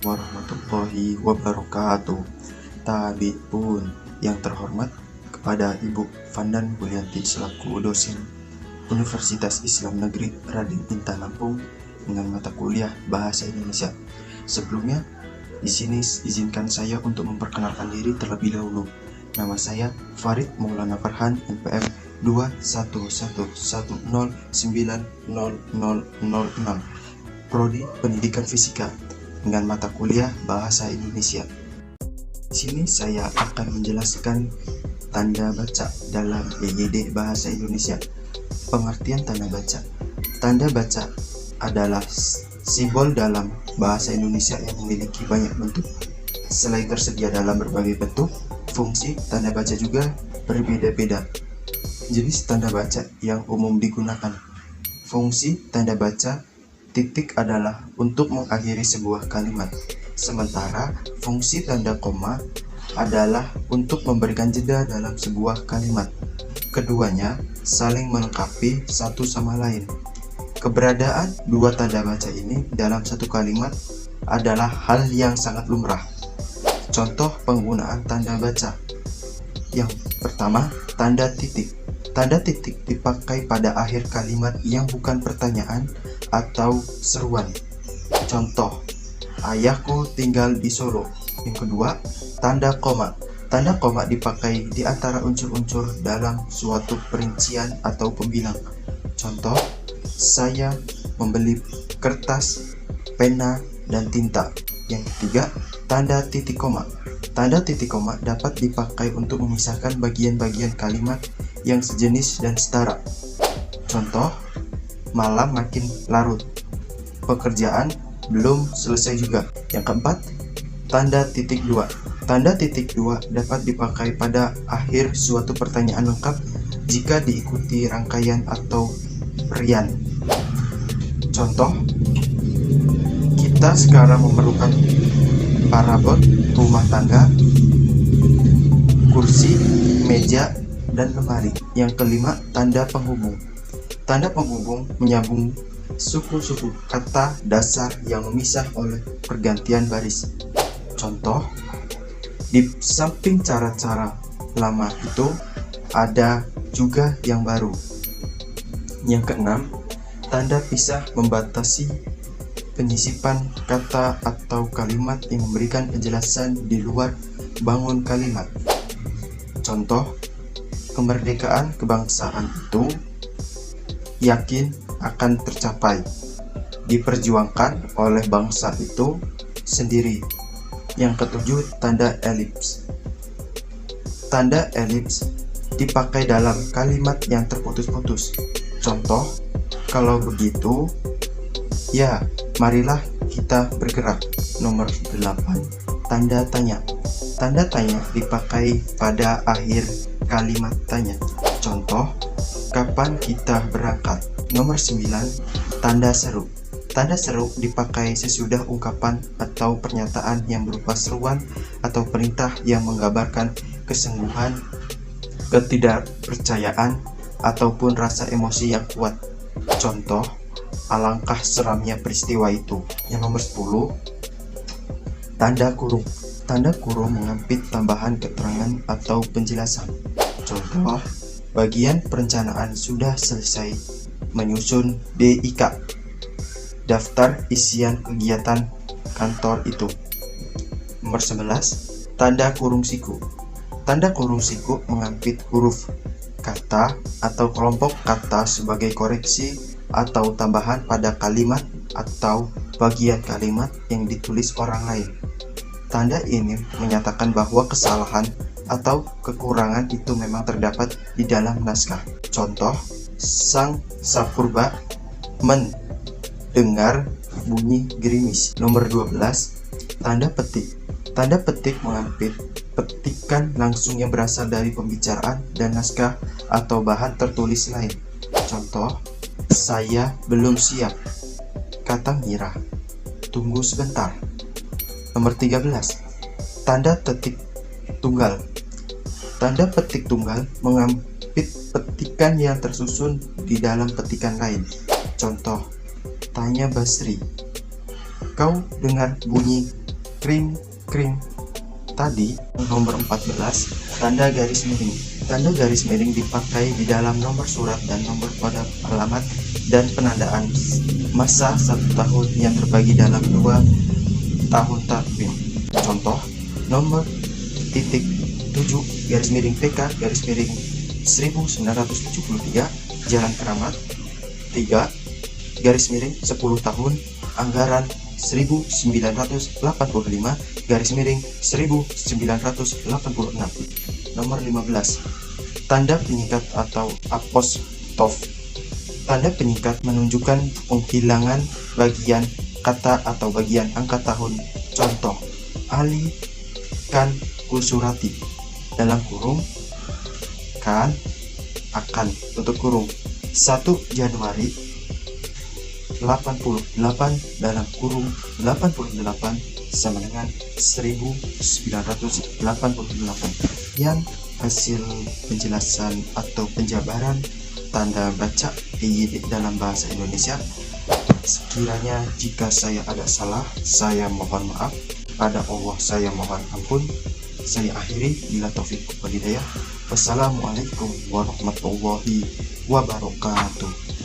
warahmatullahi wabarakatuh. Tabib pun yang terhormat kepada Ibu Vandan Bulianti selaku dosen Universitas Islam Negeri Raden Intan Lampung dengan mata kuliah Bahasa Indonesia. Sebelumnya, di sini izinkan saya untuk memperkenalkan diri terlebih dahulu. Nama saya Farid Maulana Farhan, NPM 21110900006, Prodi Pendidikan Fisika dengan mata kuliah Bahasa Indonesia. Di sini saya akan menjelaskan tanda baca dalam EYD Bahasa Indonesia. Pengertian tanda baca. Tanda baca adalah simbol dalam bahasa Indonesia yang memiliki banyak bentuk. Selain tersedia dalam berbagai bentuk, fungsi tanda baca juga berbeda-beda. Jenis tanda baca yang umum digunakan. Fungsi tanda baca titik adalah untuk mengakhiri sebuah kalimat, sementara fungsi tanda koma adalah untuk memberikan jeda dalam sebuah kalimat. Keduanya saling melengkapi satu sama lain. Keberadaan dua tanda baca ini dalam satu kalimat adalah hal yang sangat lumrah. Contoh penggunaan tanda baca. Yang pertama, tanda titik. Tanda titik dipakai pada akhir kalimat yang bukan pertanyaan atau seruan. Contoh, ayahku tinggal di Solo. Yang kedua, tanda koma. Tanda koma dipakai di antara unsur-unsur dalam suatu perincian atau pembilang. Contoh, saya membeli kertas, pena, dan tinta. Yang ketiga, tanda titik koma. Tanda titik koma dapat dipakai untuk memisahkan bagian-bagian kalimat yang sejenis dan setara. Contoh, malam makin larut. Pekerjaan belum selesai juga. Yang keempat, tanda titik dua. Tanda titik dua dapat dipakai pada akhir suatu pertanyaan lengkap jika diikuti rangkaian atau rian. Contoh, kita sekarang memerlukan parabot rumah tangga, kursi, meja, dan lemari. Yang kelima, tanda penghubung. Tanda penghubung menyambung suku-suku kata dasar yang memisah oleh pergantian baris. Contoh, di samping cara-cara lama itu ada juga yang baru. Yang keenam, tanda pisah membatasi penyisipan kata atau kalimat yang memberikan penjelasan di luar bangun kalimat. Contoh, kemerdekaan kebangsaan itu yakin akan tercapai, diperjuangkan oleh bangsa itu sendiri. Yang ketujuh, tanda elips. Tanda elips dipakai dalam kalimat yang terputus-putus. Contoh, kalau begitu, ya, marilah kita bergerak. Nomor 8, tanda tanya. Tanda tanya dipakai pada akhir kalimat tanya. Contoh, kapan kita berangkat? Nomor 9, tanda seru. Tanda seru dipakai sesudah ungkapan atau pernyataan yang berupa seruan atau perintah yang menggambarkan kesungguhan, ketidakpercayaan, ataupun rasa emosi yang kuat. Contoh, alangkah seramnya peristiwa itu. Yang nomor 10, tanda kurung. Tanda kurung mengampit tambahan keterangan atau penjelasan. Contoh, bagian perencanaan sudah selesai menyusun DIK, daftar isian kegiatan kantor itu. Nomor 11, tanda kurung siku. Tanda kurung siku mengampit huruf, kata, atau kelompok kata sebagai koreksi atau tambahan pada kalimat atau bagian kalimat yang ditulis orang lain. Tanda ini menyatakan bahwa kesalahan atau kekurangan itu memang terdapat di dalam naskah. Contoh, sang sapurba mendengar bunyi gerimis. Nomor 12, tanda petik. Tanda petik mengampit petikan langsung yang berasal dari pembicaraan dan naskah atau bahan tertulis lain. Contoh, saya belum siap, kata Mira. Tunggu sebentar. Nomor 13, tanda petik tunggal. Tanda petik tunggal mengampit petikan yang tersusun di dalam petikan lain. Contoh, tanya Basri, kau dengar bunyi krim. Tadi nomor 14, tanda garis miring. Tanda garis miring dipakai di dalam nomor surat dan nomor kode alamat dan penandaan masa 1 tahun yang terbagi dalam 2 tahun takwim. Contoh, nomor titik 7 garis miring PK garis miring 1973 Jalan Keramat 3 garis miring 10 tahun anggaran 1985 garis miring 1986. Nomor 15, tanda penyikat atau apostrof. Tanda penyikat menunjukkan penghilangan bagian kata atau bagian angka tahun. Contoh, Ali kan kusurati dalam kurung kan akan tutup kurung 1 Januari 88 dalam kurung 88 sama dengan 1988. Yang hasil penjelasan atau penjabaran tanda baca EYD dalam bahasa Indonesia. Sekiranya jika saya ada salah, saya mohon maaf. Pada Allah saya mohon ampun. Saya akhiri, bila taufik wal hidayah. Wassalamualaikum warahmatullahi wabarakatuh.